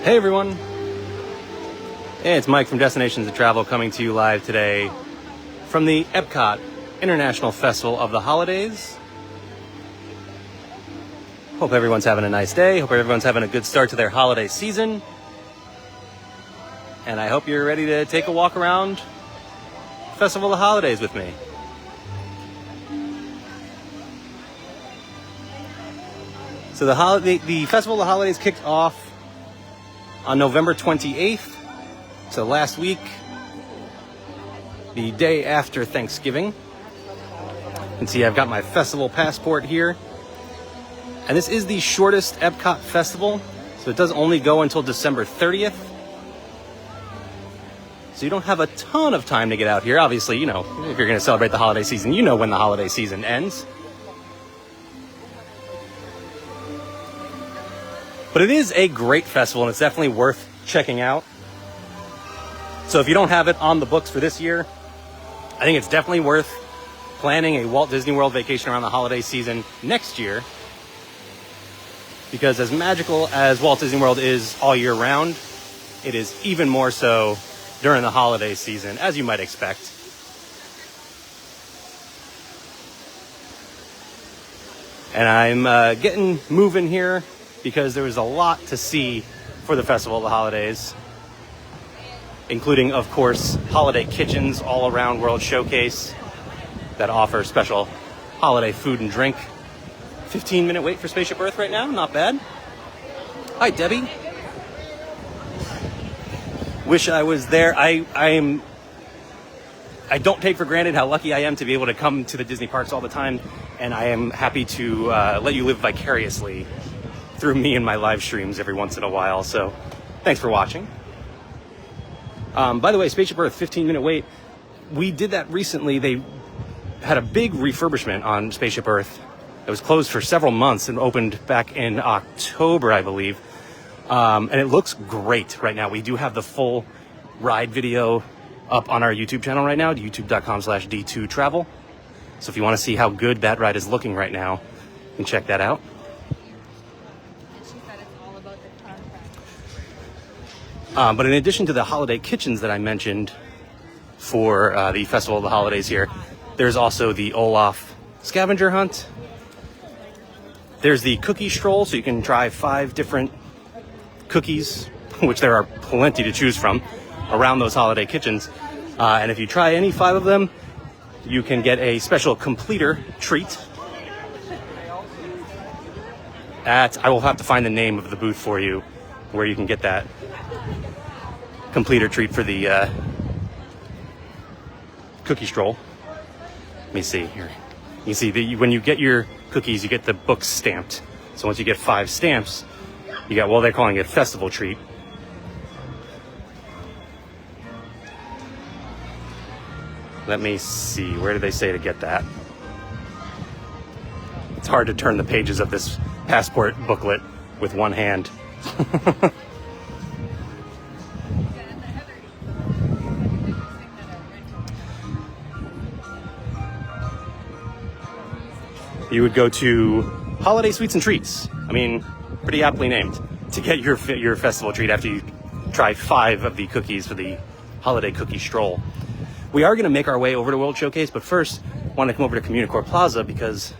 Hey everyone, hey, it's Mike from Destinations of Travel coming to you live today from the EPCOT International Festival of the Holidays. Hope everyone's having a nice day. Hope everyone's having a good start to their holiday season. And I hope you're ready to take a walk around Festival of the Holidays with me. So the Festival of the Holidays kicked off on November 28th, so last week, the day after Thanksgiving. You can see I've got my festival passport here. And this is the shortest EPCOT festival, so it does only go until December 30th. So you don't have a ton of time to get out here. Obviously, you know, if you're going to celebrate the holiday season, you know when the holiday season ends. But it is a great festival, and it's definitely worth checking out. So if you don't have it on the books for this year, I think it's definitely worth planning a Walt Disney World vacation around the holiday season next year. Because as magical as Walt Disney World is all year round, it is even more so during the holiday season, as you might expect. And I'm getting moving here, because there was a lot to see for the Festival of the Holidays, including, of course, holiday kitchens all around World Showcase that offer special holiday food and drink. 15-minute wait for Spaceship Earth right now, not bad. Hi, Debbie. Wish I was there. I don't take for granted how lucky I am to be able to come to the Disney parks all the time, and I am happy to let you live vicariously through me and my live streams every once in a while. So thanks for watching. By the way, Spaceship Earth, 15-minute wait. We did that recently. They had a big refurbishment on Spaceship Earth. It was closed for several months and opened back in October, I believe. And it looks great right now. We do have the full ride video up on our YouTube channel right now, youtube.com/D2Travel. So if you want to see how good that ride is looking right now, you can check that out. But in addition to the holiday kitchens that I mentioned for the Festival of the Holidays here, there's also the Olaf scavenger hunt. There's the cookie stroll, so you can try 5 different cookies, which there are plenty to choose from, around those holiday kitchens. And if you try any 5 of them, you can get a special completer treat. I will have to find the name of the booth for you, where you can get that completer treat for the cookie stroll. Let me see here. You see that when you get your cookies, you get the books stamped. So once you get 5 stamps, you got, well, they're calling it festival treat. Let me see, where did they say to get that? It's hard to turn the pages of this passport booklet with one hand. You would go to Holiday Sweets and Treats. I mean, pretty aptly named, to get your festival treat after you try 5 of the cookies for the holiday cookie stroll. We are going to make our way over to World Showcase, but first, I want to come over to Communicore Plaza because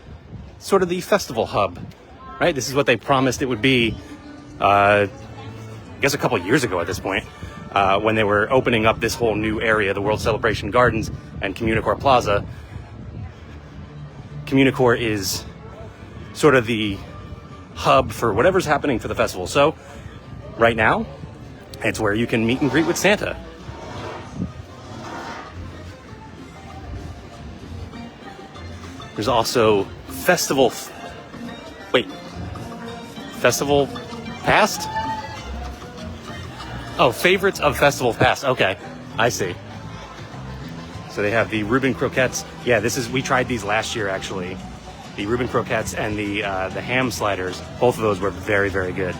it's sort of the festival hub, right? This is what they promised it would be, I guess a couple years ago at this point, when they were opening up this whole new area, the World Celebration Gardens and Communicore Plaza. Communicore is sort of the hub for whatever's happening for the festival. So right now, it's where you can meet and greet with Santa. There's also Festival Past? Oh, favorites of Festival Past. Okay, I see. So they have the Reuben croquettes. Yeah, we tried these last year actually. The Reuben croquettes and the ham sliders. Both of those were very, very good.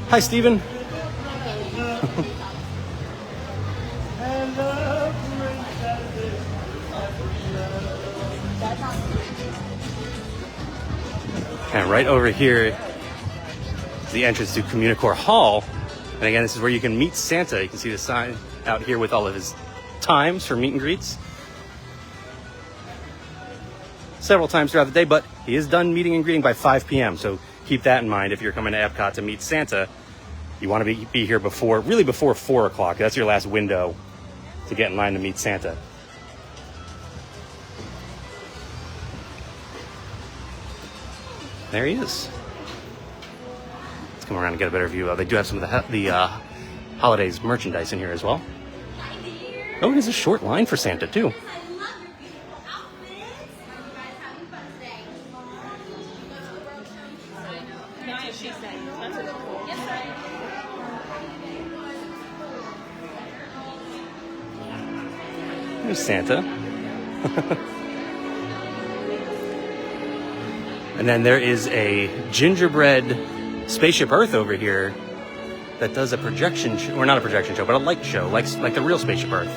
Hi, Steven. And right over here is the entrance to Communicore Hall. And again, this is where you can meet Santa. You can see the sign out here with all of his times for meet and greets. Several times throughout the day, but he is done meeting and greeting by 5 p.m. So keep that in mind if you're coming to Epcot to meet Santa. You want to be here before 4 o'clock. That's your last window to get in line to meet Santa. There he is. Let's come around and get a better view. They do have some of the holidays merchandise in here as well. Oh, it is a short line for Santa too. There's Santa. And then there is a gingerbread Spaceship Earth over here that does a projection show, or not a projection show, but a light show, like the real Spaceship Earth.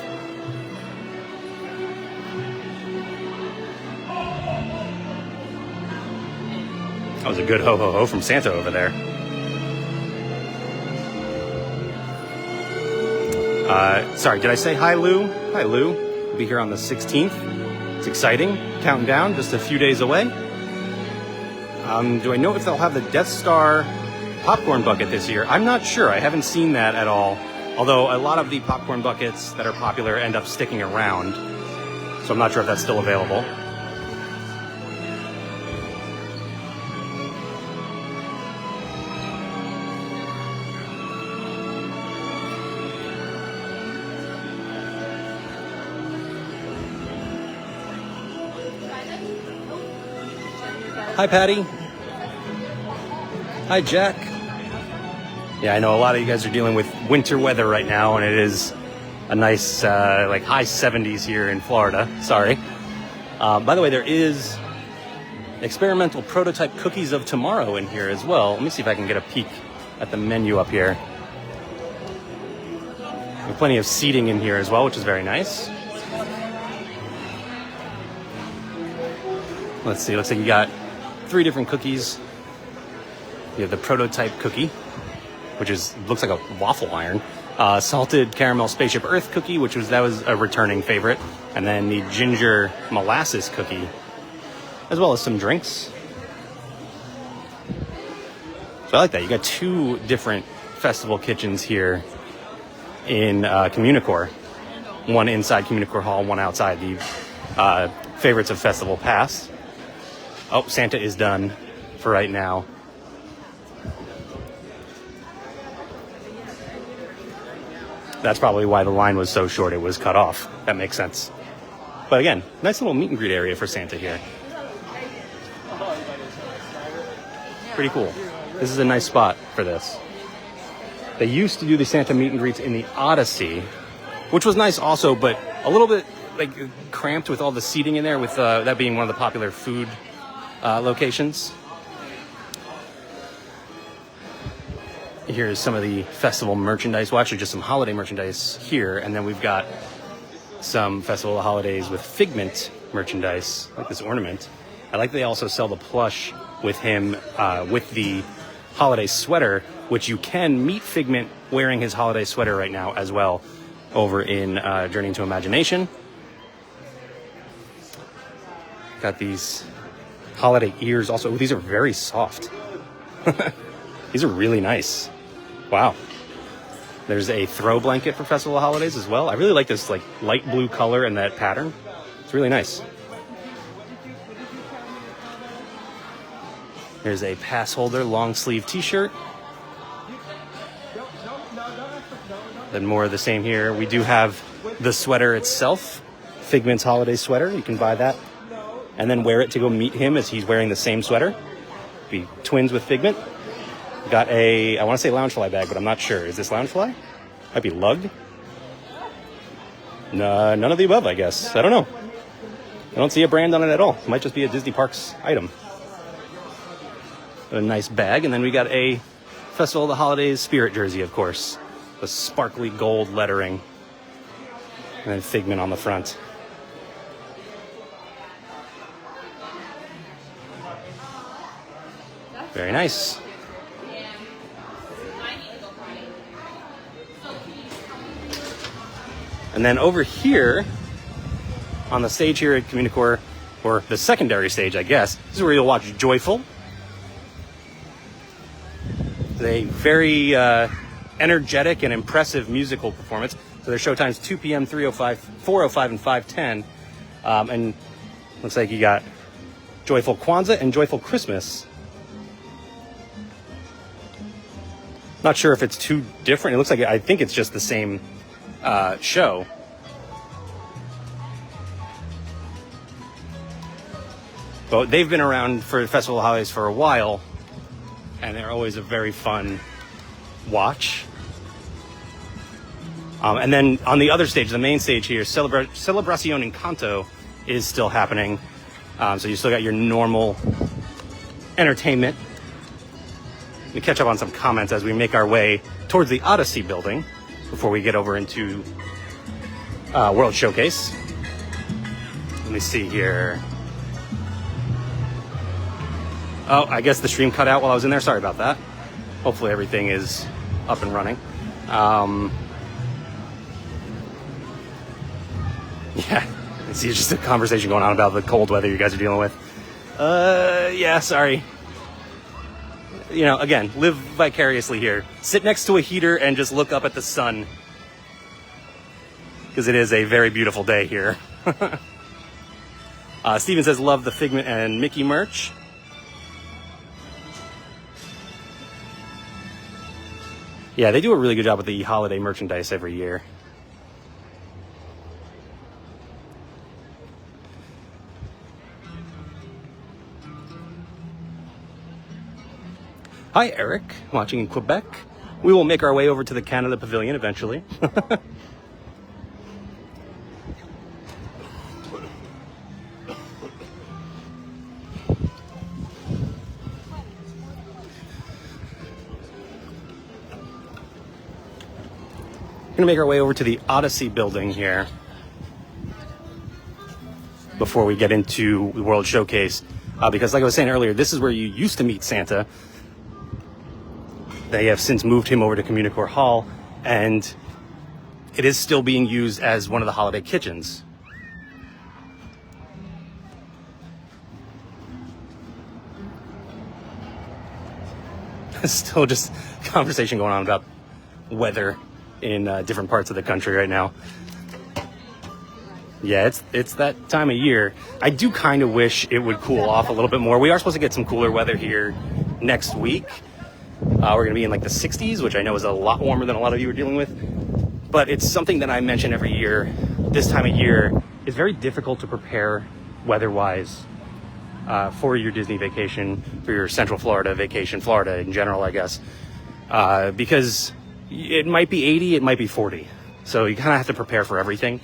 That was a good ho ho ho from Santa over there. Sorry, did I say hi, Lou? Hi, Lou. We'll be here on the 16th. It's exciting. Counting down, just a few days away. Do I know if they'll have the Death Star popcorn bucket this year? I'm not sure. I haven't seen that at all. Although a lot of the popcorn buckets that are popular end up sticking around. So I'm not sure if that's still available. Hi, Patty. Hi, Jack. Yeah, I know a lot of you guys are dealing with winter weather right now, and it is a nice, like high 70s here in Florida. Sorry. By the way, there is experimental prototype cookies of tomorrow in here as well. Let me see if I can get a peek at the menu up here. There's plenty of seating in here as well, which is very nice. Let's see, looks like you got 3 different cookies. You have the prototype cookie, which looks like a waffle iron. Salted caramel Spaceship Earth cookie, that was a returning favorite. And then the ginger molasses cookie, as well as some drinks. So I like that. You got 2 different festival kitchens here in Communicore. One inside Communicore Hall, one outside. The favorites of Festival Pass. Oh, Santa is done for right now. That's probably why the line was so short. It was cut off. That makes sense. But again, nice little meet and greet area for Santa here. Pretty cool. This is a nice spot for this. They used to do the Santa meet and greets in the Odyssey, which was nice also, but a little bit like cramped with all the seating in there, with that being one of the popular food locations. Here's some of the festival merchandise. Well, actually just some holiday merchandise here. And then we've got some festival holidays with Figment merchandise, like this ornament. I like that they also sell the plush with him with the holiday sweater, which you can meet Figment wearing his holiday sweater right now as well over in Journey into Imagination. Got these holiday ears also. Ooh, these are very soft. These are really nice. Wow. There's a throw blanket for Festival of Holidays as well. I really like this like light blue color and that pattern. It's really nice. There's a pass holder long sleeve t-shirt. Then more of the same here. We do have the sweater itself, Figment's holiday sweater. You can buy that and then wear it to go meet him as he's wearing the same sweater. Be twins with Figment. Got a, I want to say Loungefly bag, but I'm not sure. Is this Loungefly? Might be lugged. No, none of the above, I guess. I don't know. I don't see a brand on it at all. It might just be a Disney Parks item. A nice bag. And then we got a Festival of the Holidays Spirit jersey, of course. The sparkly gold lettering. And then Figment on the front. Very nice. And then over here, on the stage here at Communicore, or the secondary stage, I guess, this is where you'll watch Joyful. It's a very energetic and impressive musical performance. So their show times 2 p.m., 3:05, 4:05, and 5:10. And looks like you got Joyful Kwanzaa and Joyful Christmas. Not sure if it's too different. It looks like, I think it's just the same show. But they've been around for Festival of Holidays for a while, and they're always a very fun watch. And then on the other stage, the main stage here, Celebración Encanto is still happening. So you still got your normal entertainment. Let me catch up on some comments as we make our way towards the Odyssey building before we get over into World Showcase. Let me see here. Oh, I guess the stream cut out while I was in there. Sorry about that. Hopefully everything is up and running. Yeah, I see it's just a conversation going on about the cold weather you guys are dealing with. Yeah, sorry. You know, again, live vicariously here. Sit next to a heater and just look up at the sun, because it is a very beautiful day here. Steven says, love the Figment and Mickey merch. Yeah, they do a really good job with the holiday merchandise every year. Hi, Eric, watching in Quebec. We will make our way over to the Canada Pavilion eventually. We're gonna make our way over to the Odyssey building here before we get into the World Showcase, because like I was saying earlier, this is where you used to meet Santa. They have since moved him over to Communicore Hall, and it is still being used as one of the holiday kitchens. Still just conversation going on about weather in different parts of the country right now. Yeah, it's that time of year. I do kind of wish it would cool off a little bit more. We are supposed to get some cooler weather here next week. We're going to be in like the 60s, which I know is a lot warmer than a lot of you are dealing with. But it's something that I mention every year. This time of year is very difficult to prepare weather-wise for your Disney vacation, for your Central Florida vacation, Florida in general, I guess. Because it might be 80, it might be 40. So you kind of have to prepare for everything.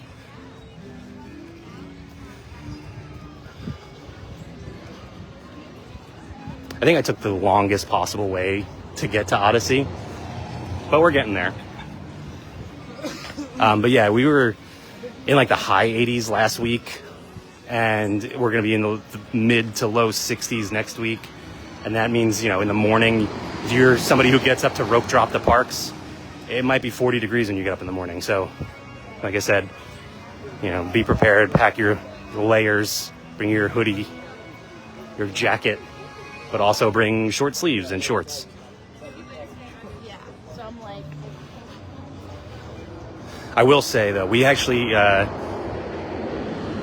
I think I took the longest possible way to get to Odyssey, but we're getting there. But yeah, we were in like the high 80s last week, and we're going to be in the mid to low 60s next week. And that means, you know, in the morning, if you're somebody who gets up to rope drop the parks, it might be 40 degrees when you get up in the morning. So, like I said, you know, be prepared, pack your layers, bring your hoodie, your jacket, but also bring short sleeves and shorts. Yeah, so I'm like... I will say, though, we actually, can't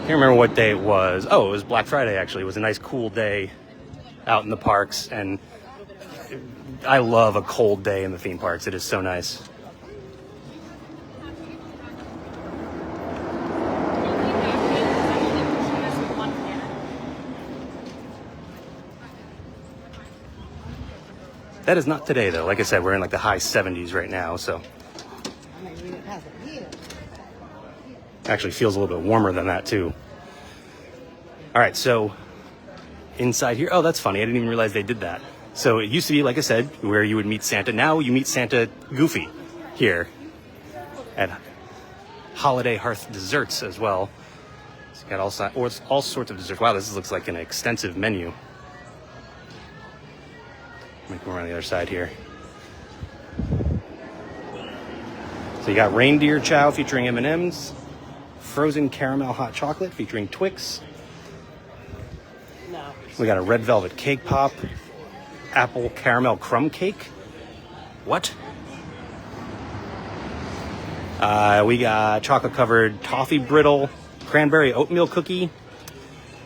remember what day it was. Oh, it was Black Friday, actually. It was a nice, cool day out in the parks, and I love a cold day in the theme parks. It is so nice. That is not today, though. Like I said, we're in like the high 70s right now, so. Actually feels a little bit warmer than that, too. All right, so inside here. Oh, that's funny. I didn't even realize they did that. So it used to be, like I said, where you would meet Santa. Now you meet Santa Goofy here at Holiday Hearth Desserts as well. It's got all sorts of desserts. Wow, this looks like an extensive menu. Let me come around the other side here. So you got reindeer chow featuring M&Ms, frozen caramel hot chocolate featuring Twix. We got a red velvet cake pop, apple caramel crumb cake. What? We got chocolate covered toffee brittle, cranberry oatmeal cookie,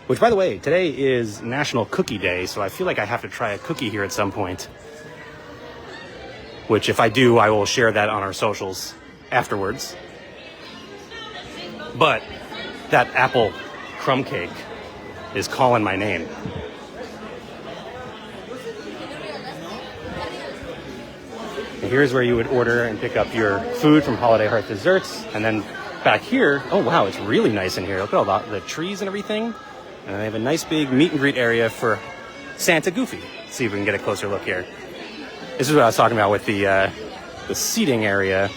which, by the way, today is National Cookie Day, so I feel like I have to try a cookie here at some point. Which, if I do, I will share that on our socials afterwards. But that apple crumb cake is calling my name. And here's where you would order and pick up your food from Holiday Hearth Desserts. And then back here, oh wow, it's really nice in here. Look at all the trees and everything. And they have a nice big meet and greet area for Santa Goofy. Let's see if we can get a closer look here. This is what I was talking about with the seating area.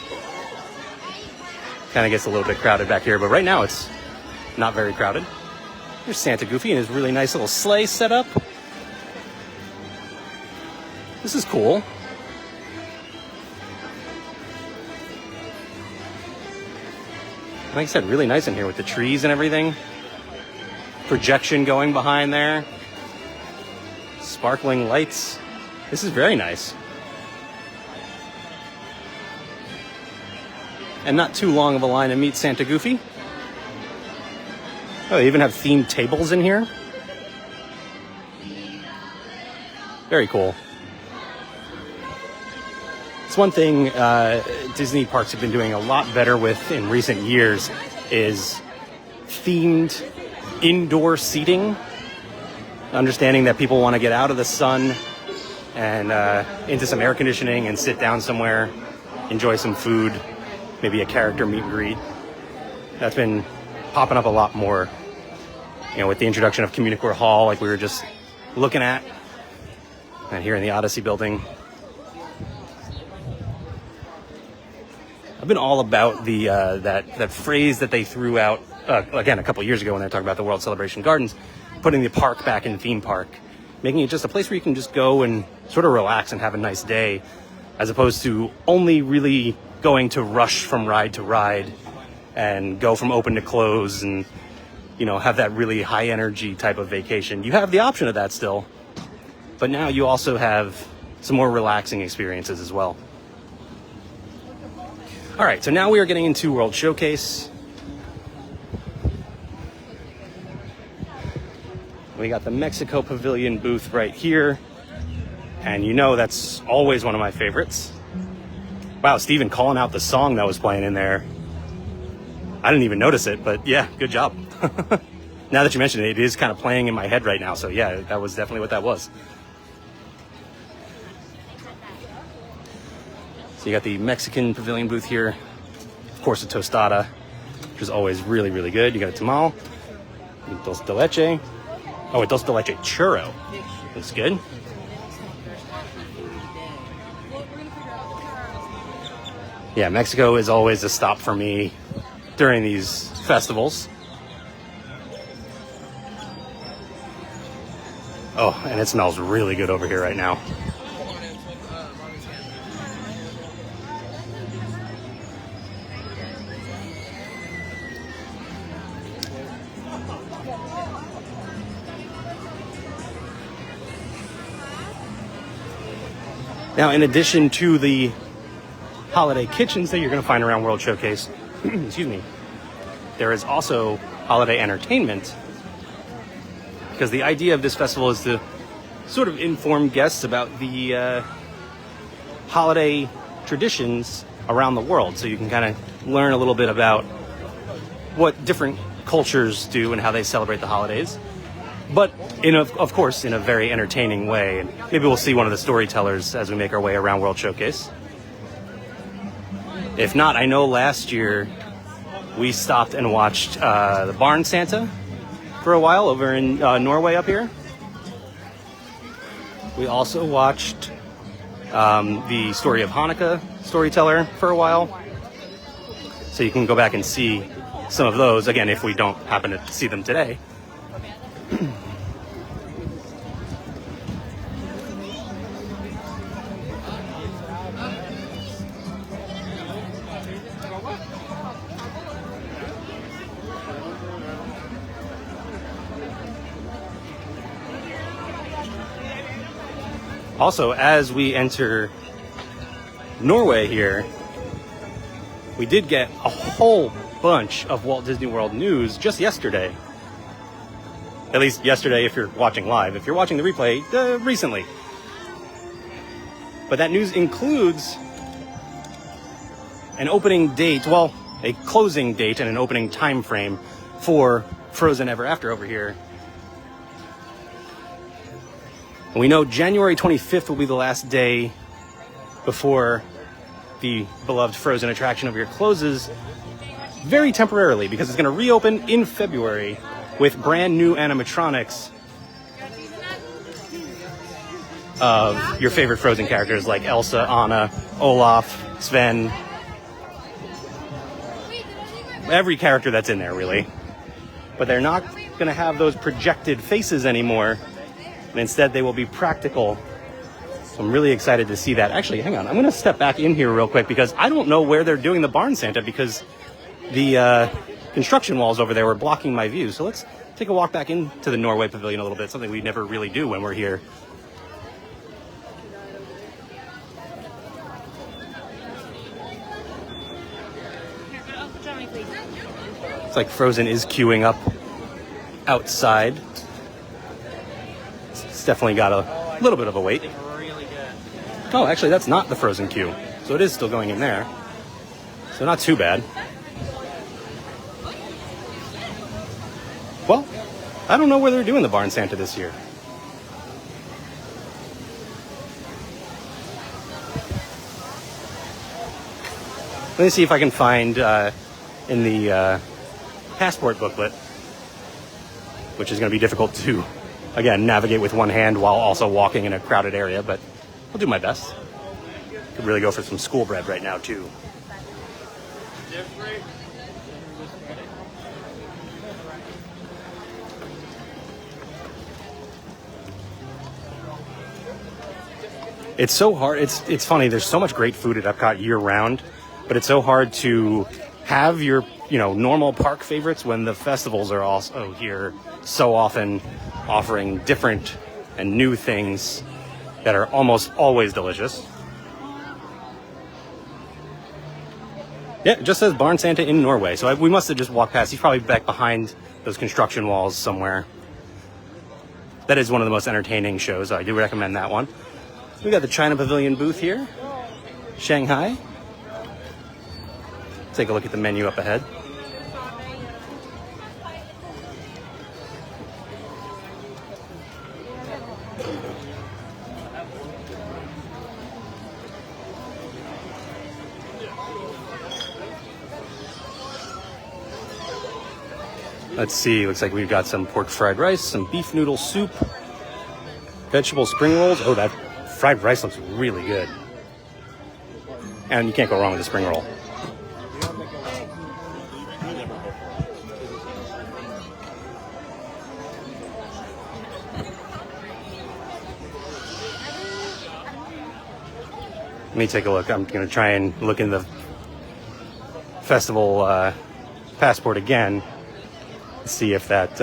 Kind of gets a little bit crowded back here, but right now it's not very crowded. There's Santa Goofy and his really nice little sleigh set up. This is cool. Like I said, really nice in here with the trees and everything. Projection going behind there. Sparkling lights. This is very nice. And not too long of a line to meet Santa Goofy. Oh, they even have themed tables in here. Very cool. It's one thing Disney parks have been doing a lot better with in recent years is themed indoor seating. Understanding that people want to get out of the sun and into some air conditioning and sit down somewhere, enjoy some food, maybe a character meet and greet. That's been popping up a lot more, you know, with the introduction of Communicore Hall, like we were just looking at, and here in the Odyssey building. I've been all about the that phrase that they threw out again a couple years ago when they were talking about the World Celebration Gardens, putting the park back in theme park, making it just a place where you can just go and sort of relax and have a nice day, as opposed to only really going to rush from ride to ride and go from open to close and, you know, have that really high energy type of vacation. You have the option of that still, but now you also have some more relaxing experiences as well. All right, so now we are getting into World Showcase. We got the Mexico Pavilion booth right here. And you know that's always one of my favorites. Wow, Steven calling out the song that was playing in there. I didn't even notice it, but yeah, good job. Now that you mention it, it is kind of playing in my head right now. So yeah, that was definitely what that was. So you got the Mexican Pavilion booth here. Of course, a tostada, which is always really, really good. You got a tamal, dulce de leche. Oh, a dulce de leche churro. That's good. Yeah, Mexico is always a stop for me during these festivals. Oh, and it smells really good over here right now. Now, in addition to the holiday kitchens that you're going to find around World Showcase, excuse me, there is also holiday entertainment, because the idea of this festival is to sort of inform guests about the holiday traditions around the world, so you can kind of learn a little bit about what different cultures do and how they celebrate the holidays, but of course in a very entertaining way. And maybe we'll see one of the storytellers as we make our way around World Showcase. If not, I know last year we stopped and watched the Barn Santa for a while over in Norway up here. We also watched the Story of Hanukkah storyteller for a while. So you can go back and see some of those, again, if we don't happen to see them today. Also, as we enter Norway here, we did get a whole bunch of Walt Disney World news just yesterday. At least yesterday if you're watching live. If you're watching the replay, recently. But that news includes an opening date, well, a closing date and an opening time frame for Frozen Ever After over here. And we know January 25th will be the last day before the beloved Frozen attraction over here closes, very temporarily, because it's going to reopen in February with brand new animatronics of your favorite Frozen characters like Elsa, Anna, Olaf, Sven. Every character that's in there, really. But they're not going to have those projected faces anymore, and instead they will be practical. So I'm really excited to see that. Actually, hang on. I'm going to step back in here real quick because I don't know where they're doing the Barn Santa because the construction walls over there were blocking my view. So let's take a walk back into the Norway Pavilion a little bit, something we never really do when we're here. It's like Frozen is queuing up outside. It's definitely got a little bit of a wait. Oh, actually, that's not the Frozen queue. So it is still going in there. So not too bad. Well, I don't know where they're doing the Barn Santa this year. Let me see if I can find in the passport booklet, which is going to be difficult to, again, navigate with one hand while also walking in a crowded area, but I'll do my best. Could really go for some school bread right now, too. It's so hard. It's funny. There's so much great food at Epcot year round, but it's so hard to have your, normal park favorites when the festivals are also here so often offering different and new things that are almost always delicious. Yeah, it just says Barn Santa in Norway, so we must have just walked past. He's probably back behind those construction walls somewhere. That is one of the most entertaining shows, so I do recommend that one. We got the China Pavilion booth here, Shanghai. Take a look at the menu up ahead. Let's see, looks like we've got some pork fried rice, some beef noodle soup, vegetable spring rolls. Oh, that fried rice looks really good. And you can't go wrong with a spring roll. Let me take a look. I'm going to try and look in the festival passport again. See if that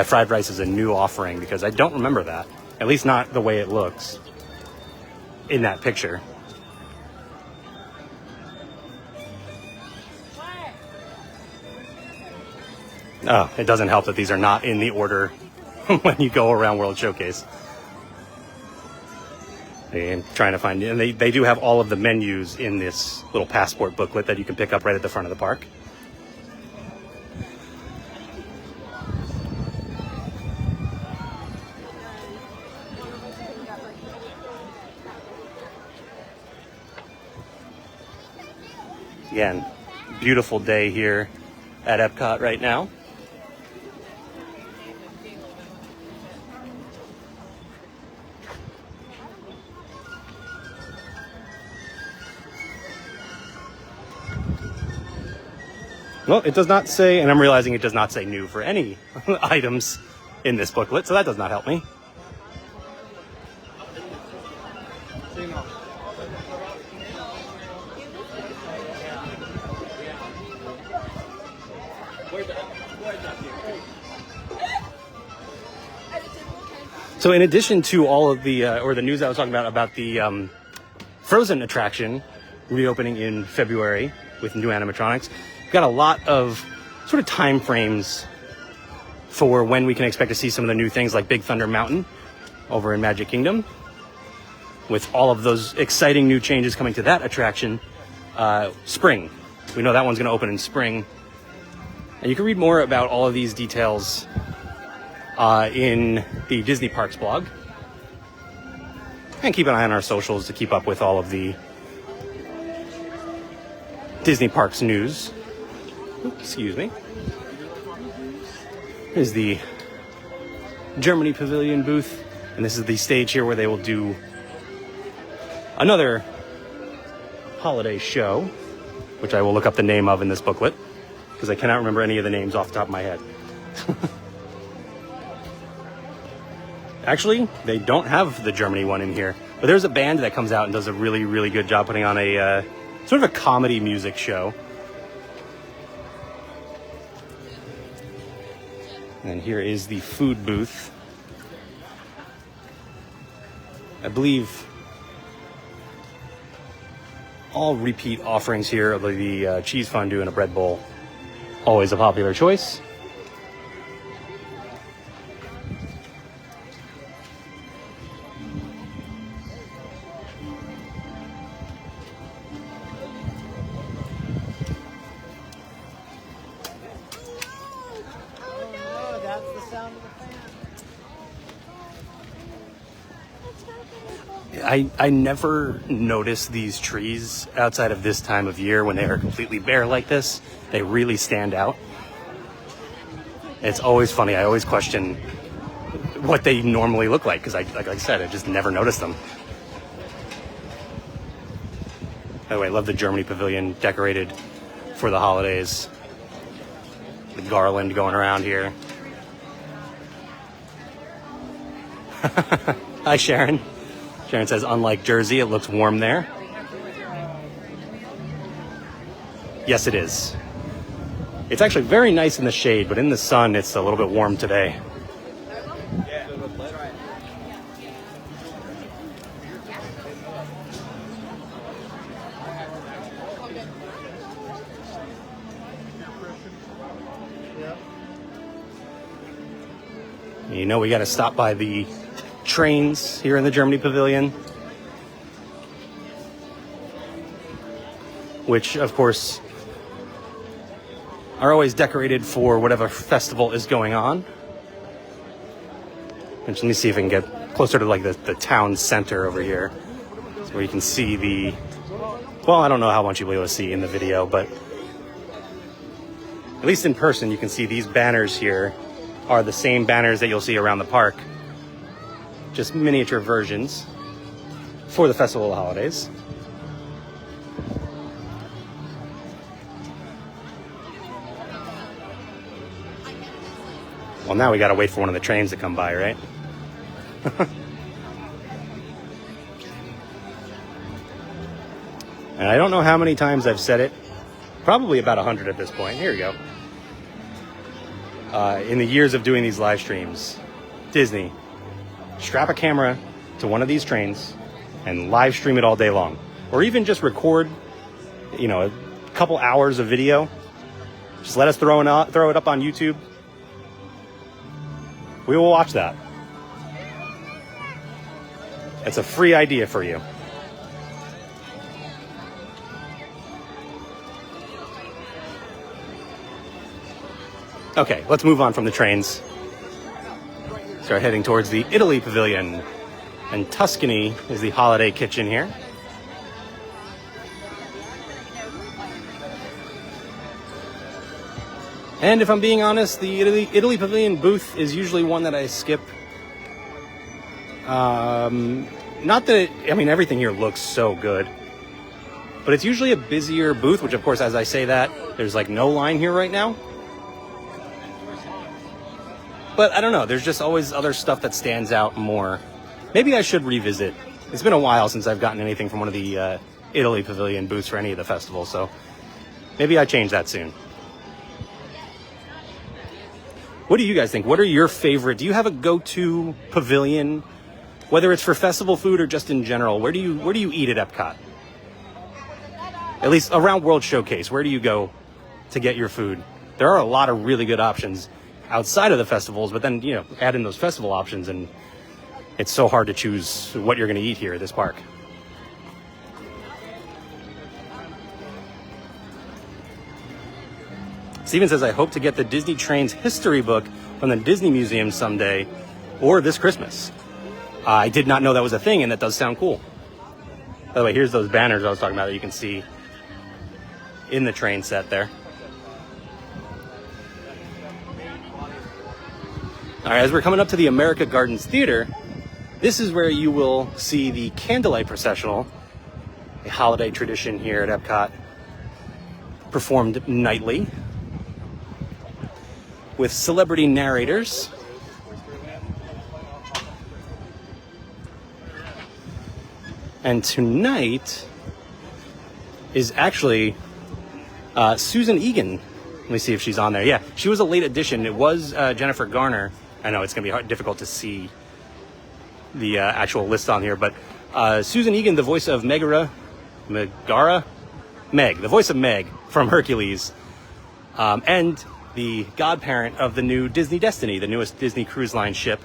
fried rice is a new offering, because I don't remember that. At least not the way it looks in that picture. Oh, it doesn't help that these are not in the order when you go around World Showcase. And trying to find, and they do have all of the menus in this little passport booklet that you can pick up right at the front of the park. Again, beautiful day here at Epcot right now. Well, it does not say, and I'm realizing it does not say new for any items in this booklet, so that does not help me. So in addition to all of the, or the news I was talking about the Frozen attraction reopening in February with new animatronics, we've got a lot of sort of time frames for when we can expect to see some of the new things like Big Thunder Mountain over in Magic Kingdom. With all of those exciting new changes coming to that attraction, spring. We know that one's going to open in spring. And you can read more about all of these details in the Disney Parks blog. And keep an eye on our socials to keep up with all of the Disney Parks news. Oops, excuse me. Here's the Germany Pavilion booth. And this is the stage here where they will do another holiday show, which I will look up the name of in this booklet, because I cannot remember any of the names off the top of my head. Actually, they don't have the Germany one in here, but there's a band that comes out and does a really, really good job putting on a sort of a comedy music show. And here is the food booth. I believe all repeat offerings here of the cheese fondue and a bread bowl. Always a popular choice. Oh, that's the sound of the fan. I never notice these trees outside of this time of year when they are completely bare like this. They really stand out. It's always funny. I always question what they normally look like because, like I said, I just never noticed them. By the way, I love the Germany Pavilion decorated for the holidays. The garland going around here. Hi, Sharon. Sharon says, unlike Jersey, it looks warm there. Yes, it is. It's actually very nice in the shade, but in the sun, it's a little bit warm today. You know, we got to stop by the trains here in the Germany Pavilion, which, of course, are always decorated for whatever festival is going on. And let me see if I can get closer to like the town center over here, so where you can see the, well, I don't know how much you'll be able to see in the video, but at least in person, you can see these banners here are the same banners that you'll see around the park, just miniature versions for the Festival of Holidays. Well, now we gotta wait for one of the trains to come by, right? And I don't know how many times I've said it, probably about 100 at this point. Here we go. In the years of doing these live streams, Disney, strap a camera to one of these trains and live stream it all day long. Or even just record, you know, a couple hours of video. Just let us throw it up on YouTube. We will watch that. It's a free idea for you. Okay, let's move on from the trains. Start heading towards the Italy Pavilion. And Tuscany is the holiday kitchen here. And if I'm being honest, the Italy Pavilion booth is usually one that I skip. Not that, I mean, everything here looks so good. But it's usually a busier booth, which of course, as I say that, there's like no line here right now. But I don't know, there's just always other stuff that stands out more. Maybe I should revisit. It's been a while since I've gotten anything from one of the Italy Pavilion booths for any of the festivals, so maybe I change that soon. What do you guys think? What are your favorite? Do you have a go-to pavilion, whether it's for festival food or just in general? Where do you eat at Epcot? At least around World Showcase, where do you go to get your food? There are a lot of really good options outside of the festivals, but then, add in those festival options and it's so hard to choose what you're going to eat here at this park. Steven says, I hope to get the Disney Trains history book from the Disney Museum someday or this Christmas. I did not know that was a thing, and that does sound cool. By the way, here's those banners I was talking about that you can see in the train set there. All right, as we're coming up to the America Gardens Theater, this is where you will see the Candlelight Processional, a holiday tradition here at Epcot, performed nightly with celebrity narrators. And tonight is actually Susan Egan. Let me see if she's on there. Yeah, she was a late addition. It was Jennifer Garner. I know it's going to be difficult to see the actual list on here, but Susan Egan, the voice of Meg, the voice of Meg from Hercules, and the godparent of the new Disney Destiny, the newest Disney Cruise Line ship.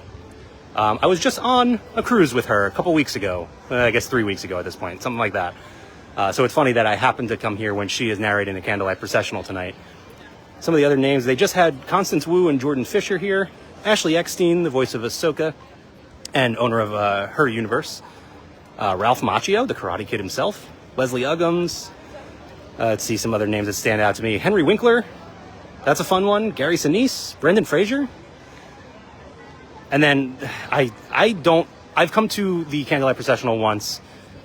I was just on a cruise with her a couple weeks ago, I guess 3 weeks ago at this point, something like that. So it's funny that I happened to come here when she is narrating the Candlelight Processional tonight. Some of the other names, they just had Constance Wu and Jordan Fisher here, Ashley Eckstein, the voice of Ahsoka and owner of Her Universe, Ralph Macchio, the Karate Kid himself, Leslie Uggams, let's see some other names that stand out to me, Henry Winkler, that's a fun one, Gary Sinise, Brendan Fraser. And then I've come to the Candlelight Processional once.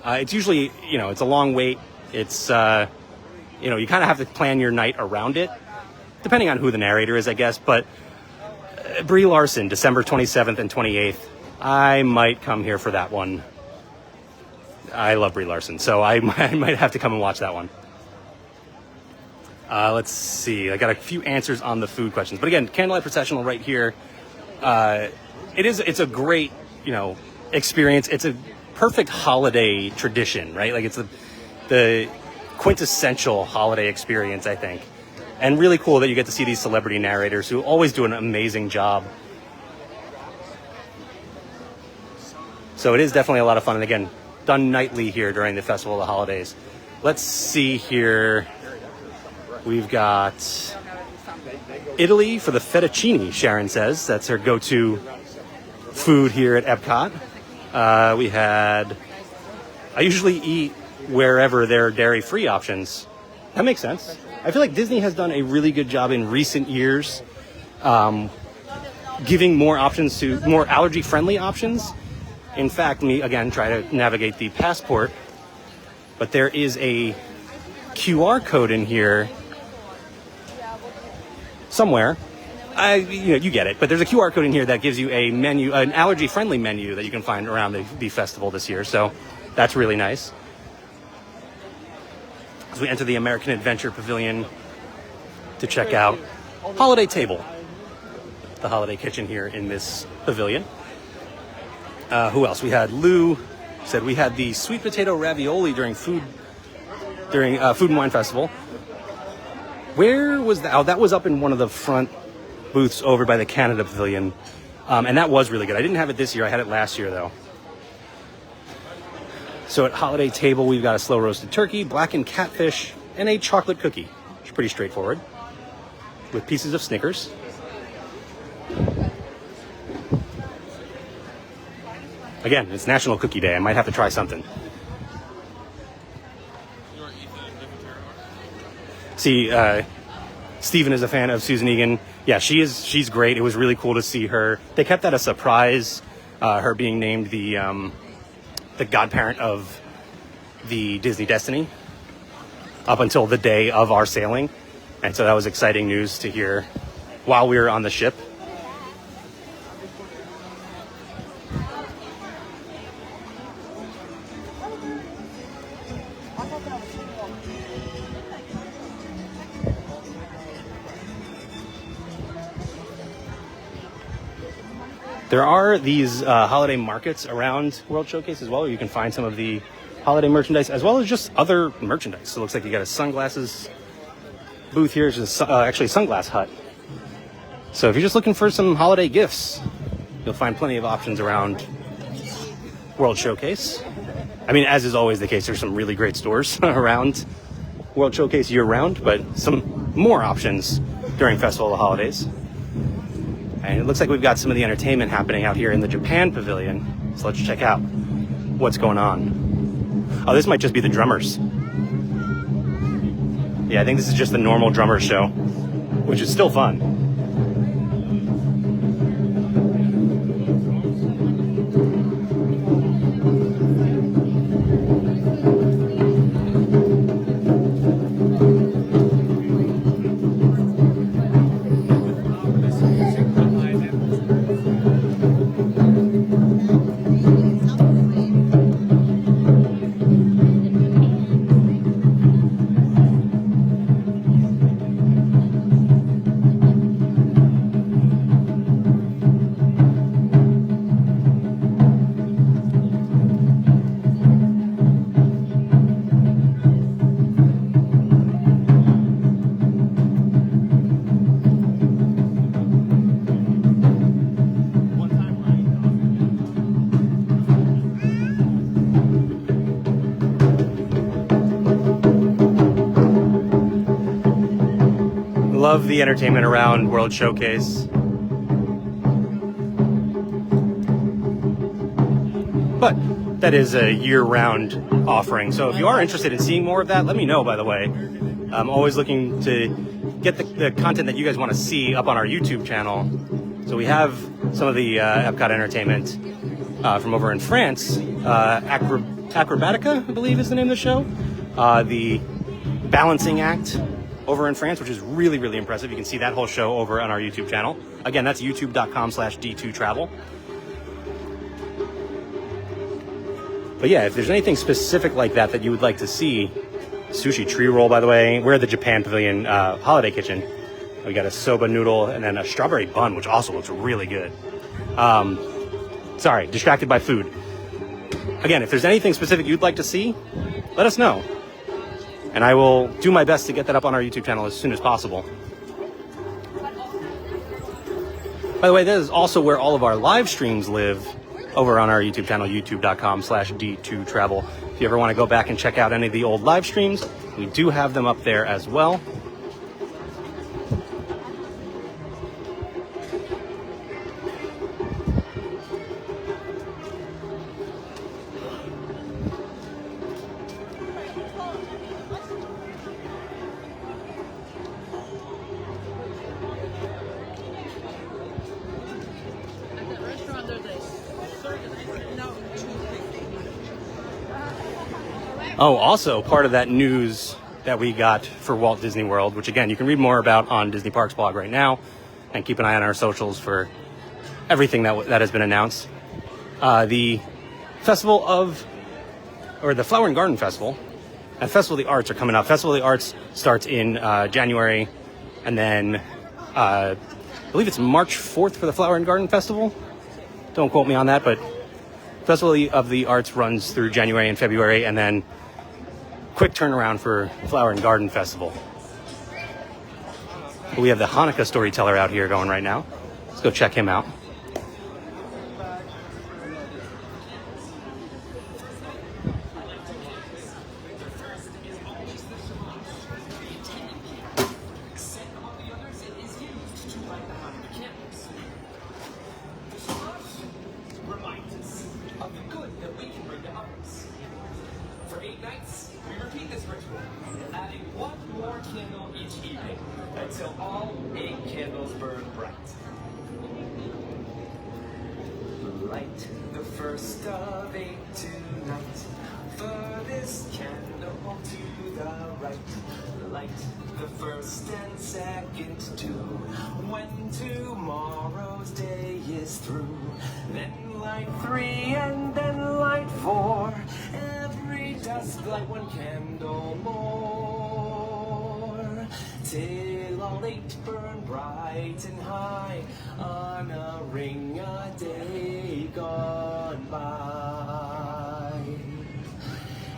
It's usually, it's a long wait. It's, you kind of have to plan your night around it, depending on who the narrator is, I guess. But Brie Larson, December 27th and 28th, I might come here for that one. I love Brie Larson, so I might have to come and watch that one. Let's see. I got a few answers on the food questions. But again, Candlelight Processional right here. It's a great, experience. It's a perfect holiday tradition, right? Like it's the quintessential holiday experience, I think. And really cool that you get to see these celebrity narrators who always do an amazing job. So it is definitely a lot of fun. And again, done nightly here during the Festival of the Holidays. Let's see here. We've got Italy for the fettuccine, Sharon says. That's her go-to food here at Epcot. I usually eat wherever there are dairy-free options. That makes sense. I feel like Disney has done a really good job in recent years giving more options to more allergy-friendly options. In fact, me, again, try to navigate the passport, but there is a QR code in here somewhere. You get it, but there's a QR code in here that gives you a menu, an allergy-friendly menu that you can find around the festival this year. So that's really nice. As we enter the American Adventure Pavilion to check out Holiday Table, the holiday kitchen here in this pavilion. Who else? We had Lou said we had the sweet potato ravioli during Food and Wine Festival. Where was that? Oh, that was up in one of the front booths over by the Canada Pavilion. And that was really good. I didn't have it this year. I had it last year, though. So at Holiday Table, we've got a slow roasted turkey, blackened catfish, and a chocolate cookie. It's pretty straightforward. With pieces of Snickers. Again, it's National Cookie Day. I might have to try something. See, Steven is a fan of Susan Egan. Yeah, she's great. It was really cool to see her. They kept that a surprise, her being named the godparent of the Disney Destiny up until the day of our sailing. And so that was exciting news to hear while we were on the ship. There are these holiday markets around World Showcase as well, where you can find some of the holiday merchandise as well as just other merchandise. So it looks like you got a sunglasses booth here. It's actually a sunglass hut. So if you're just looking for some holiday gifts, you'll find plenty of options around World Showcase. I mean, as is always the case, there's some really great stores around World Showcase year-round, but some more options during Festival of the Holidays. And it looks like we've got some of the entertainment happening out here in the Japan Pavilion. So let's check out what's going on. Oh, this might just be the drummers. Yeah, I think this is just the normal drummer show, which is still fun. Love the entertainment around World Showcase. But that is a year-round offering. So if you are interested in seeing more of that, let me know, by the way. I'm always looking to get the content that you guys want to see up on our YouTube channel. So we have some of the EPCOT entertainment from over in France. Acrobatica, I believe is the name of the show. The Balancing Act over in France, which is really, really impressive. You can see that whole show over on our YouTube channel. Again, that's youtube.com/D2Travel. But yeah, if there's anything specific like that that you would like to see, sushi tree roll, by the way. We're at the Japan Pavilion Holiday Kitchen. We got a soba noodle and then a strawberry bun, which also looks really good. Sorry, distracted by food. Again, if there's anything specific you'd like to see, let us know. And I will do my best to get that up on our YouTube channel as soon as possible. By the way, that is also where all of our live streams live, over on our YouTube channel, youtube.com/D2Travel. If you ever want to go back and check out any of the old live streams, we do have them up there as well. Oh, also part of that news that we got for Walt Disney World, which again, you can read more about on Disney Parks blog right now, and keep an eye on our socials for everything that has been announced. The the Flower and Garden Festival and Festival of the Arts are coming up. Festival of the Arts starts in January, and then I believe it's March 4th for the Flower and Garden Festival. Don't quote me on that, but Festival of the Arts runs through January and February, and then quick turnaround for Flower and Garden Festival. We have the Hanukkah storyteller out here going right now. Let's go check him out. For 8 nights, we repeat this ritual, adding one more candle each evening until all 8 candles burn bright. Light the first of 8 tonight, furthest candle to the right. Light the first and second too, when tomorrow's day is through. Then light 3 and then light 4. Every dusk light one candle more, till all eight burn bright and high on a ring a day gone by.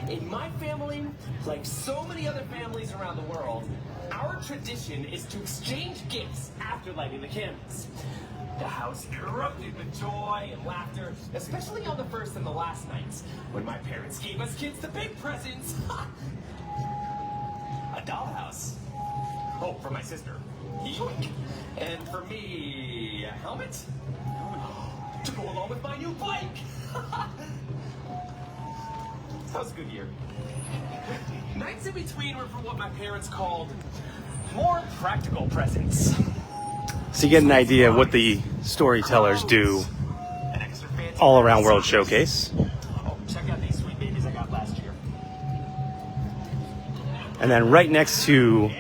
In my family, like so many other families around the world, our tradition is to exchange gifts after lighting the candles. The house erupted with joy and laughter, especially on the first and the last nights, when my parents gave us kids the big presents. A dollhouse. Oh, for my sister. Yoink. And for me, a helmet? To go along with my new bike. That was a good year. Nights in between were for what my parents called more practical presents. So you get an idea of what the storytellers do all around World Showcase. Oh, check out these sweet babies I got last year. And then right next to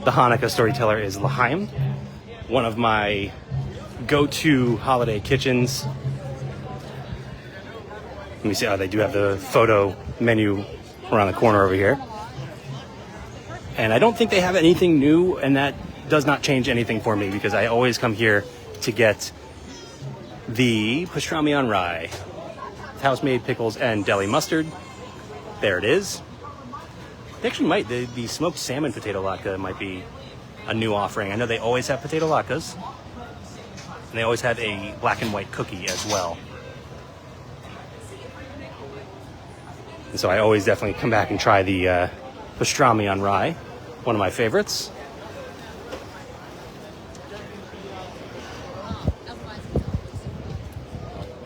the Hanukkah storyteller is L'Chaim, one of my go-to holiday kitchens. Let me see. Oh, they do have the photo menu around the corner over here. And I don't think they have anything new, and that does not change anything for me because I always come here to get the pastrami on rye, house-made pickles, and deli mustard. There it is. They actually might. The smoked salmon potato latke might be a new offering. I know they always have potato latkes, and they always have a black and white cookie as well. And so I always definitely come back and try the pastrami on rye, one of my favorites.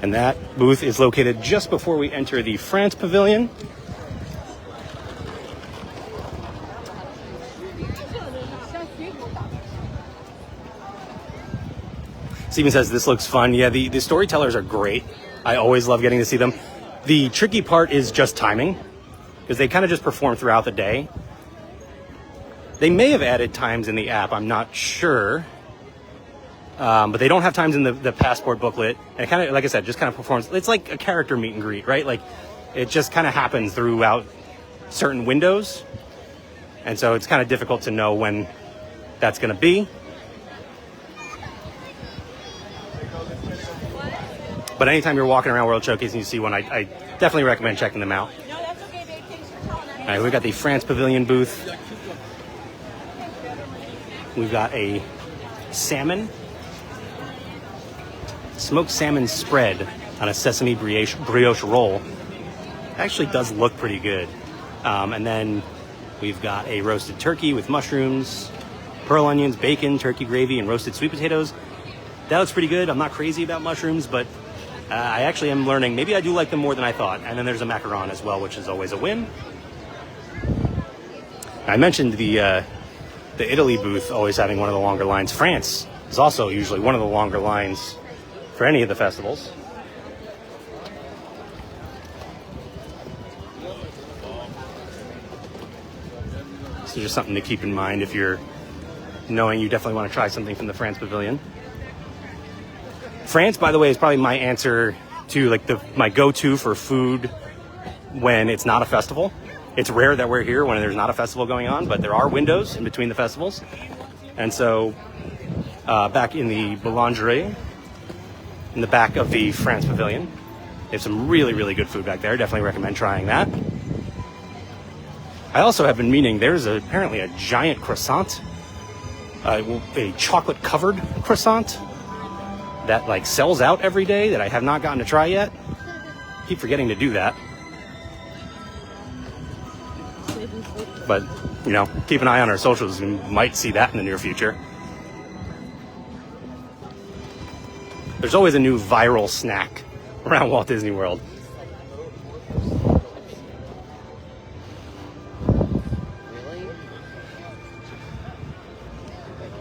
And that booth is located just before we enter the France Pavilion. Steven says this looks fun. Yeah, the storytellers are great. I always love getting to see them. The tricky part is just timing, because they kind of just perform throughout the day. They may have added times in the app, I'm not sure. But they don't have times in the passport booklet. And it kind of, like I said, just kind of performs. It's like a character meet and greet, right? Like it just kind of happens throughout certain windows. And so it's kind of difficult to know when that's going to be. But anytime you're walking around World Showcase and you see one, I definitely recommend checking them out. No, that's okay, babe. Thanks for calling. All right, we've got the France Pavilion booth. We've got a salmon, smoked salmon spread on a sesame brioche roll. Actually does look pretty good. And then we've got a roasted turkey with mushrooms, pearl onions, bacon, turkey gravy, and roasted sweet potatoes. That looks pretty good. I'm not crazy about mushrooms, but I actually am learning. Maybe I do like them more than I thought. And then there's a macaron as well, which is always a win. I mentioned the Italy booth always having one of the longer lines. France is also usually one of the longer lines for any of the festivals. So just something to keep in mind if you're knowing you definitely want to try something from the France Pavilion. France, by the way, is probably my answer to like my go-to for food when it's not a festival. It's rare that we're here when there's not a festival going on, but there are windows in between the festivals. And so back in the Boulangerie, in the back of the France Pavilion, they have some really, really good food back there. Definitely recommend trying that. I also have been meaning, there's apparently a giant croissant, a chocolate-covered croissant that like sells out every day that I have not gotten to try yet. Keep forgetting to do that. But, you know, keep an eye on our socials. We might see that in the near future. There's always a new viral snack around Walt Disney World.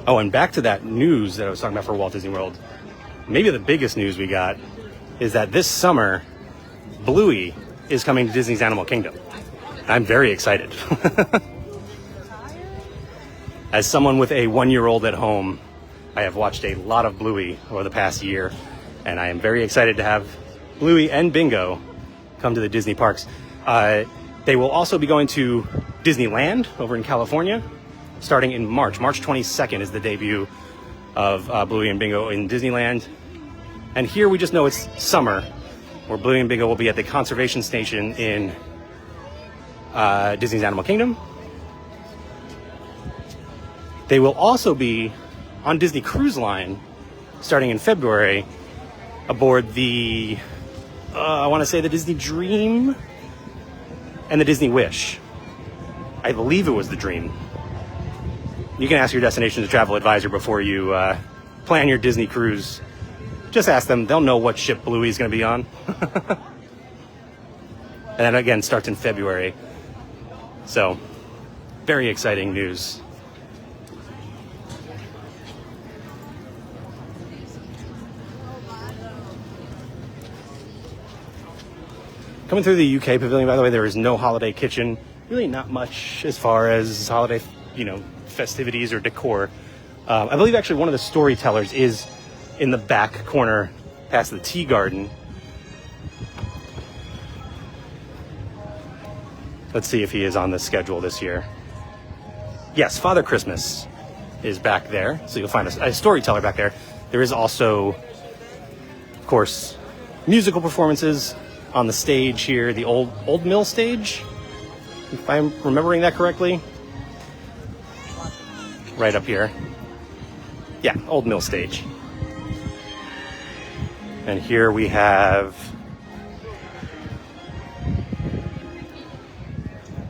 Oh, and back to that news that I was talking about for Walt Disney World. Maybe the biggest news we got is that this summer, Bluey is coming to Disney's Animal Kingdom. I'm very excited. As someone with a 1-year-old at home, I have watched a lot of Bluey over the past year, and I am very excited to have Bluey and Bingo come to the Disney parks. They will also be going to Disneyland over in California, starting in March. March 22nd is the debut of Bluey and Bingo in Disneyland. And here we just know it's summer, where Bluey and Bingo will be at the conservation station in Disney's Animal Kingdom. They will also be on Disney Cruise Line starting in February aboard the, I want to say the Disney Dream and the Disney Wish. I believe it was the Dream. You can ask your Destination to Travel advisor before you plan your Disney cruise. Just ask them. They'll know what ship Bluey's going to be on. And then again, starts in February. So, very exciting news. Coming through the UK pavilion, by the way, there is no holiday kitchen. Really not much as far as holiday, festivities or decor. I believe actually one of the storytellers is in the back corner past the tea garden. Let's see if he is on the schedule this year. Yes, Father Christmas is back there. So you'll find a storyteller back there. There is also, of course, musical performances on the stage here, the Old Mill stage, if I'm remembering that correctly. Right up here. Yeah, Old Mill stage. And here we have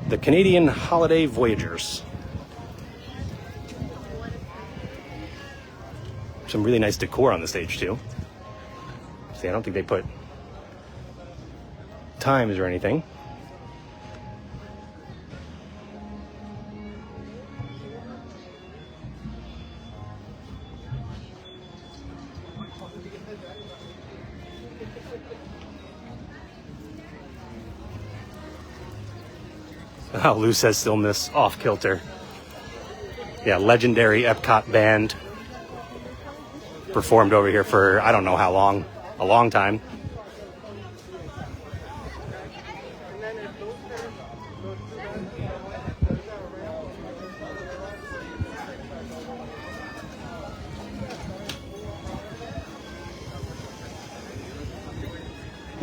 the Canadian Holiday Voyagers. Some really nice decor on the stage too. See, I don't think they put times or anything. Oh, Lou says still miss Off Kilter. Yeah, legendary EPCOT band. Performed over here for I don't know how long. A long time.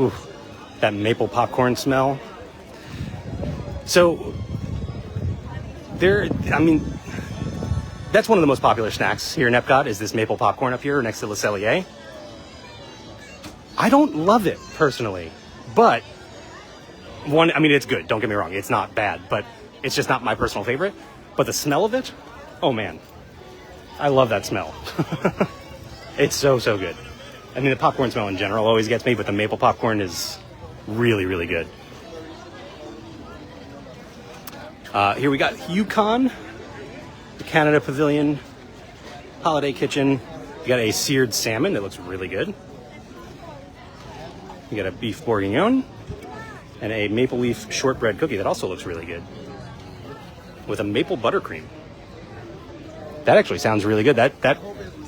Ooh, that maple popcorn smell. So, that's one of the most popular snacks here in Epcot is this maple popcorn up here next to Le Cellier. I don't love it personally, but it's good. Don't get me wrong. It's not bad, but it's just not my personal favorite. But the smell of it, oh man, I love that smell. It's so good. The popcorn smell in general always gets me, but the maple popcorn is really, really good. Here we got Yukon, the Canada Pavilion, Holiday Kitchen. You got a seared salmon that looks really good. You got a beef bourguignon and a maple leaf shortbread cookie that also looks really good with a maple buttercream. That actually sounds really good. That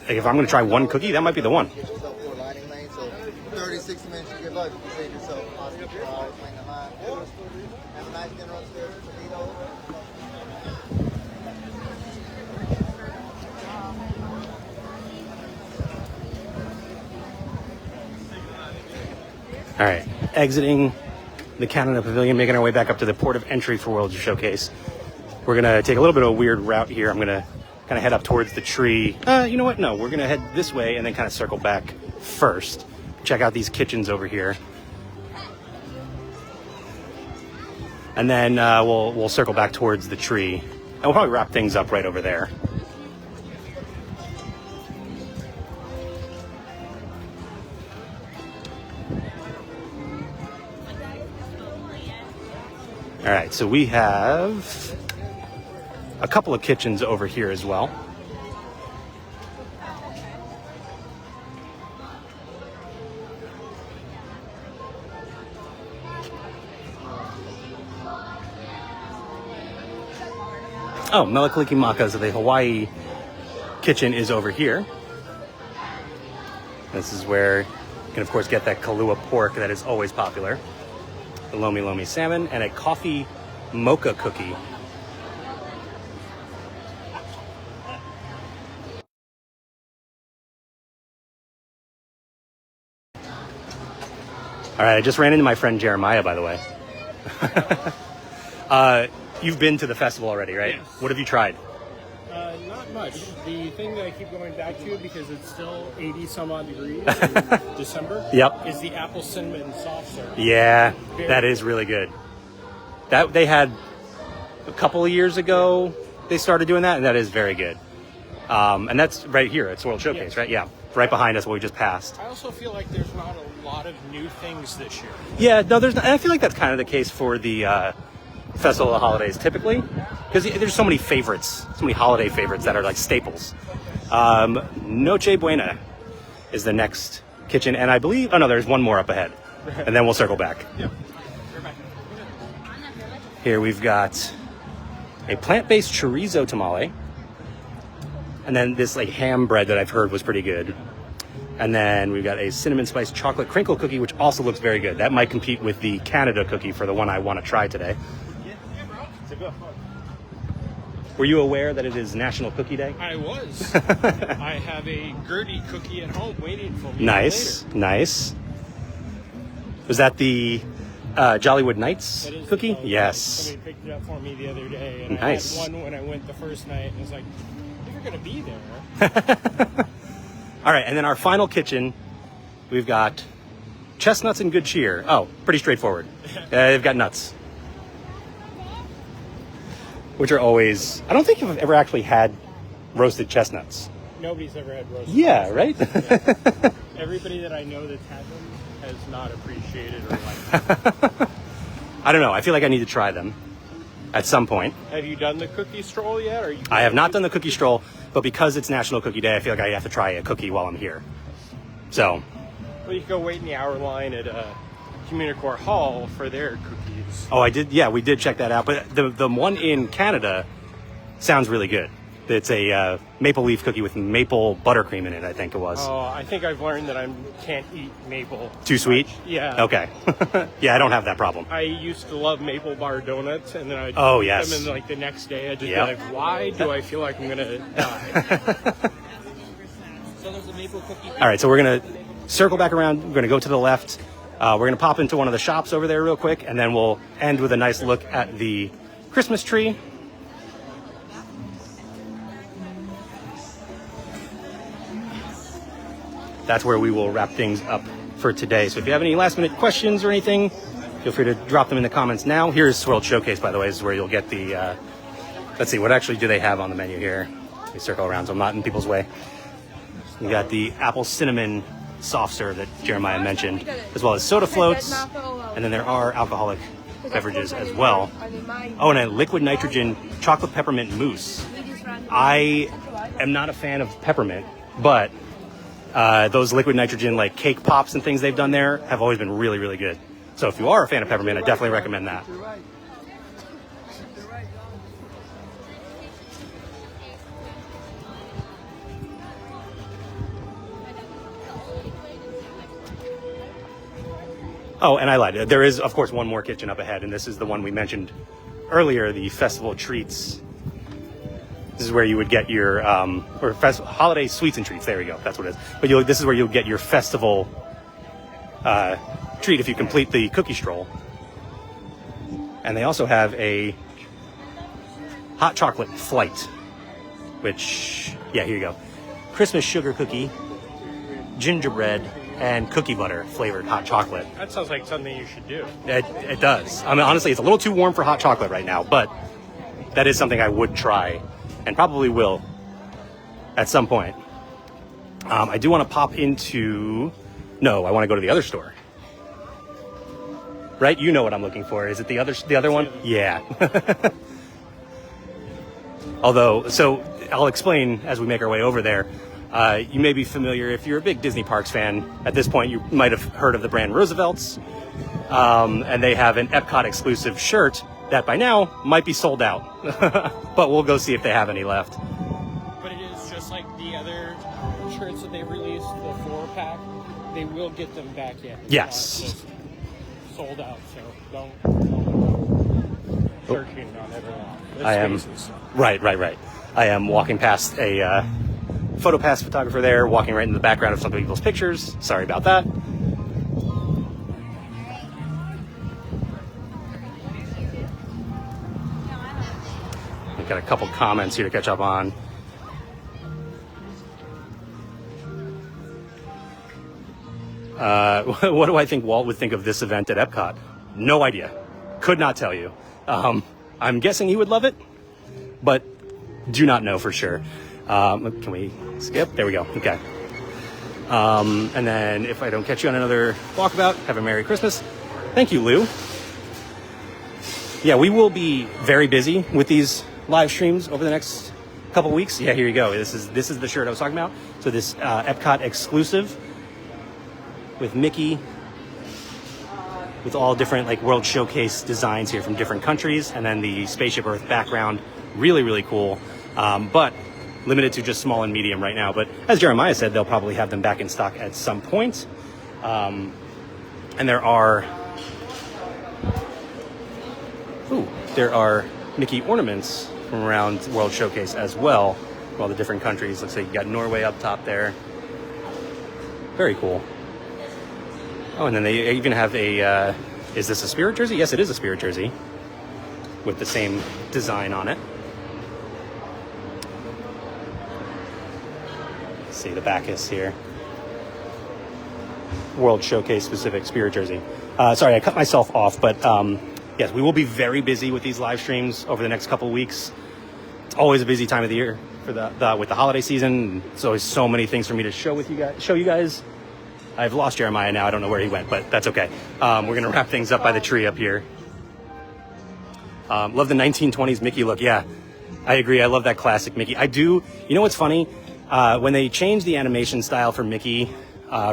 if I'm going to try one cookie, that might be the one. 30, 60 minutes, you get lucky. You save yourself. Have a nice dinner upstairs. All right, exiting the Canada Pavilion, making our way back up to the port of entry for World Showcase. We're going to take a little bit of a weird route here. I'm going to kind of head up towards the tree. You know what? No, we're going to head this way and then kind of circle back first. Check out these kitchens over here. And then we'll circle back towards the tree. And we'll probably wrap things up right over there. All right, so we have a couple of kitchens over here as well. Oh, Melikaliki Maka, so the Hawaii kitchen is over here. This is where you can, of course, get that Kahlua pork that is always popular. The Lomi Lomi salmon, and a coffee mocha cookie. All right, I just ran into my friend Jeremiah, by the way. You've been to the festival already, right? Yes. What have you tried? Not much. The thing that I keep going back to, because it's still 80 some odd degrees in December, Yep. is the apple cinnamon soft serve. Yeah, Very that is really good. That they had a couple of years ago. They started doing that, and that is very good. And that's right here at World Showcase, Yes. right? Yeah, right behind us, what we just passed. I also feel like there's not a lot of new things this year. Yeah, no, there's. And I feel like that's kind of the case for the Festival of the Holidays, typically, because there's so many favorites, so many holiday favorites that are like staples. Noche Buena is the next kitchen, and I believe. Oh no, there's one more up ahead, and then we'll circle back. Yep. Here we've got a plant-based chorizo tamale, and then this like ham bread that I've heard was pretty good. And then we've got a cinnamon spice chocolate crinkle cookie, which also looks very good. That might compete with the Canada cookie for the one I want to try today. Were you aware that it is National Cookie Day? I was. I have a Gertie cookie at home waiting for me. Nice, later. nice. Was that the Jollywood Nights That is cookie? the- Yes. Somebody picked it up for me the other day, and Nice. I had one when I went the first night, and I was like, if you're going to be there. All right, and then our final kitchen, we've got chestnuts and good cheer. Oh, pretty straightforward. They've got nuts, which are always. I don't think I've ever actually had roasted chestnuts. Nobody's ever had roast. Yeah, right? Everybody that I know that's had them has not appreciated or liked them. I don't know. I feel like I need to try them at some point. Have you done the cookie stroll yet? Or you I have not done the cookie stroll, but because it's National Cookie Day, I feel like I have to try a cookie while I'm here. So, Well, you can go wait in the hour line at Communicore Hall for their cookies. oh, I did. Yeah, we did check that out. But the one in Canada sounds really good. It's a maple leaf cookie with maple buttercream in it, I think it was. Oh, I think I've learned that I can't eat maple. Too sweet? Yeah. Okay. Yeah, I don't have that problem. I used to love maple bar donuts, and then I'd Oh, eat yes. them, and like the next day I'd just Yep. be like, why do I feel like I'm going to die? So there's a maple cookie. All right, so we're going to circle back around. We're going to go to the left. We're going to pop into one of the shops over there real quick, and then we'll end with a nice look at the Christmas tree. That's where we will wrap things up for today. So if you have any last minute questions or anything, feel free to drop them in the comments now. Here's World Showcase, by the way. This is where you'll get the, let's see, what actually do they have on the menu here? Let me circle around so I'm not in people's way. You got the apple cinnamon soft serve that Jeremiah mentioned, as well as soda floats, and then there are alcoholic beverages as well. Oh, and a liquid nitrogen chocolate peppermint mousse. I am not a fan of peppermint, but those liquid nitrogen like cake pops and things they've done there have always been really, really good. So if you are a fan of peppermint, I definitely recommend that. Oh, and I lied. There is, of course, one more kitchen up ahead, and this is the one we mentioned earlier, the Festival Treats. This is where you would get your holiday sweets and treats. There we go. That's what it is. But this is where you'll get your festival treat if you complete the cookie stroll. And they also have a hot chocolate flight, which, yeah, here you go. Christmas sugar cookie, gingerbread, and cookie butter flavored hot chocolate. That sounds like something you should do. It does. I mean, honestly, it's a little too warm for hot chocolate right now, but that is something I would try and probably will at some point. I do want to pop into... No, I want to go to the other store. Right? You know what I'm looking for. Is it the other one? Yeah. Although, so I'll explain as we make our way over there. You may be familiar, if you're a big Disney Parks fan, at this point you might have heard of the brand Roosevelt's. And they have an EPCOT exclusive shirt that by now might be sold out. But we'll go see if they have any left. But it is just like the other shirts that they've released, the 4-pack. They will get them back in. Yes. It's just sold out, so don't searching on everyone. I am. Right. I am walking past a PhotoPass photographer there, walking right in the background of some people's pictures. Sorry about that. got a couple comments here to catch up on. What do I think Walt would think of this event at EPCOT? No idea. Could not tell you. I'm guessing he would love it, but do not know for sure. Can we skip? There we go. Okay. And then if I don't catch you on another walkabout, have a Merry Christmas. Thank you, Lou. Yeah, we will be very busy with these live streams over the next couple weeks. Yeah, here you go. This is the shirt I was talking about. So this EPCOT exclusive with Mickey, with all different like World Showcase designs here from different countries, and then the Spaceship Earth background. Really, really cool. But limited to just small and medium right now. But as Jeremiah said, they'll probably have them back in stock at some point. And there are Mickey ornaments from around World Showcase as well, from all the different countries. Looks like you got Norway up top there. Very cool. Oh, and then they even have a, is this a Spirit jersey? Yes, it is a Spirit jersey with the same design on it. Let's see the back is here. World Showcase specific Spirit jersey. Sorry, I cut myself off, but yes, we will be very busy with these live streams over the next couple of weeks. It's always a busy time of the year for with the holiday season. It's always so many things for me to show you guys. I've lost Jeremiah now. I don't know where he went, but that's okay. We're going to wrap things up by the tree up here. Love the 1920s Mickey look. Yeah, I agree. I love that classic Mickey. I do. You know what's funny? When they changed the animation style for Mickey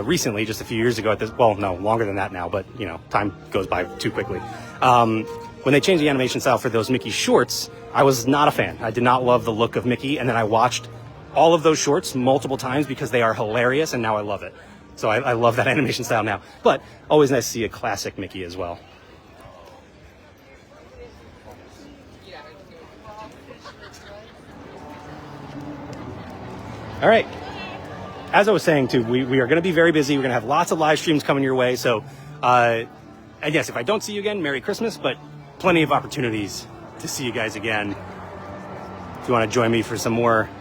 recently, just a few years ago, well, no, longer than that now, but, you know, time goes by too quickly. When they changed the animation style for those Mickey shorts, I was not a fan. I did not love the look of Mickey, and then I watched all of those shorts multiple times because they are hilarious, and now I love it. So I love that animation style now. But always nice to see a classic Mickey as well. All right. As I was saying, too, we are going to be very busy. We're going to have lots of live streams coming your way. So, and yes, if I don't see you again, Merry Christmas, but plenty of opportunities to see you guys again. If you want to join me for some more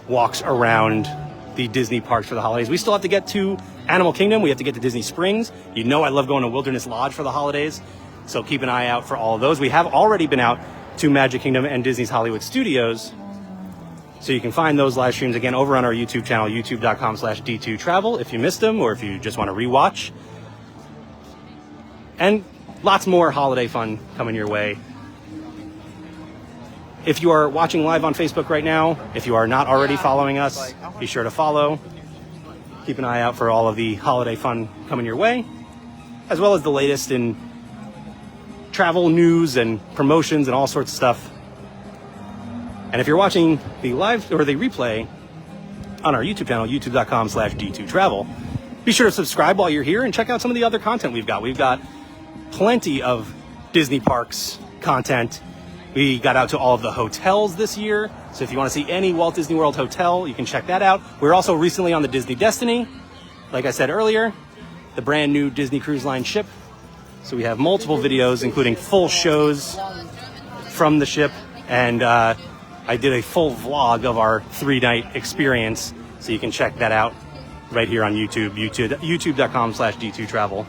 walks around the Disney parks for the holidays. We still have to get to Animal Kingdom. We have to get to Disney Springs. You know I love going to Wilderness Lodge for the holidays, so keep an eye out for all of those. We have already been out to Magic Kingdom and Disney's Hollywood Studios, so you can find those live streams again over on our YouTube channel, youtube.com/D2Travel, if you missed them or if you just want to rewatch. And lots more holiday fun coming your way. If you are watching live on Facebook right now, if you are not already following us, be sure to follow. Keep an eye out for all of the holiday fun coming your way, as well as the latest in travel news and promotions and all sorts of stuff. And if you're watching the live or the replay on our YouTube channel, youtube.com/D2Travel, be sure to subscribe while you're here and check out some of the other content we've got. We've got plenty of Disney parks content. We got out to all of the hotels this year, so if you want to see any Walt Disney World hotel, you can check that out. We're also recently on the Disney Destiny, like I said earlier, the brand new Disney Cruise Line ship. So we have multiple videos, including full shows from the ship, and I did a full vlog of our 3-night experience, so you can check that out right here on YouTube, youtube.com/D2Travel.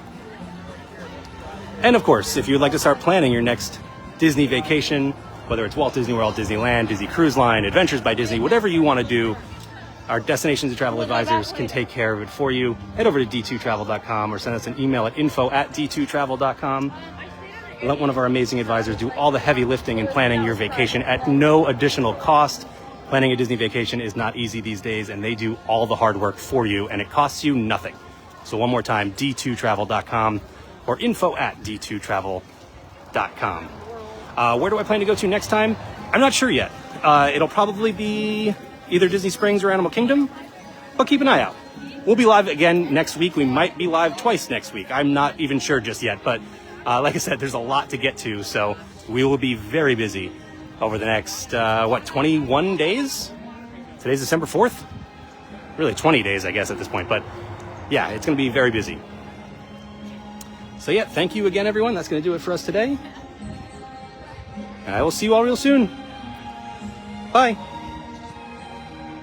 And of course, if you would like to start planning your next Disney vacation, whether it's Walt Disney World, Disneyland, Disney Cruise Line, Adventures by Disney, whatever you want to do, our Destinations and Travel Advisors can take care of it for you. Head over to d2travel.com or send us an email at info@d2travel.com. Let one of our amazing advisors do all the heavy lifting and planning your vacation at no additional cost. Planning a Disney vacation is not easy these days, and they do all the hard work for you, and it costs you nothing. So one more time, d2travel.com or info@d2travel.com. Where do I plan to go to next time? I'm not sure yet. It'll probably be either Disney Springs or Animal Kingdom, but keep an eye out. We'll be live again next week. We might be live twice next week. I'm not even sure just yet, but like I said, there's a lot to get to, so we will be very busy over the next, 21 days? Today's December 4th? Really 20 days, I guess, at this point, but yeah, it's going to be very busy. So yeah, thank you again, everyone. That's going to do it for us today. I will see you all real soon. Bye.